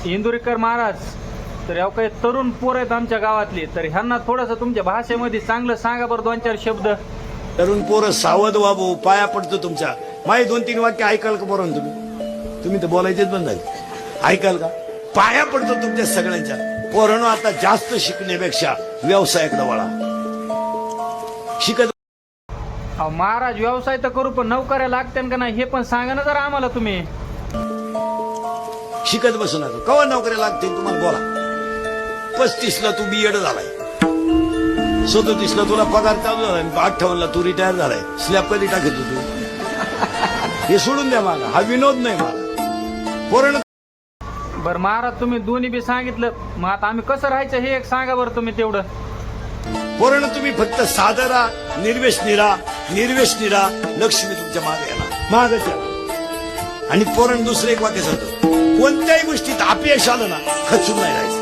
इंदुरीकर महाराज, तर या काही तरुण पोर आहेत आमच्या गावातले, तर ह्यांना थोडंसं तुमच्या भाषेमध्ये चांगलं सांगा बरं, 2-4 शब्द. तरुण पोरं सावध वाबू, पाया पडतो तुमच्या. माझी 2-3 वाक्य ऐकाल का बरं तुम्ही तर बोलायचेच बंद झाले. ऐकाल का? पाया पडतो तुमच्या सगळ्यांच्या. पोरांनो, आता जास्त शिकण्यापेक्षा व्यवसायाकडे वळा. शिकत अहो महाराज, व्यवसाय तर करू, पण नोकऱ्या लागत्यान का नाही हे पण सांगा ना जरा आम्हाला तुम्ही. शिकत बसू नका. कवा नोकऱ्या लागतील तुम्हाला बोला. 35ला तू बीएड झालाय, 37ला तुला पगार चालू झालाय, 58ला तू रिटायर झालाय. स्लॅब कधी टाकत तू? हे सोडून द्या मला, हा विनोद नाही मला. पोरांनो, बरं महाराज, तुम्ही दोन्ही बी सांगितलं, मग आता आम्ही कसं राहायचं हे एक सांगा बरं तुम्ही तेवढं. पोरांनो, तुम्ही फक्त साधं राहा, निर्व्यसनी राहा. लक्ष्मी तुमच्या मागे येणार, मागच येणार. आणि पोरांनो, दुसरं एक वाक्य सांगतो, कोणत्याही गोष्टीत अपयश आलं ना, खचून नाही राहायचं.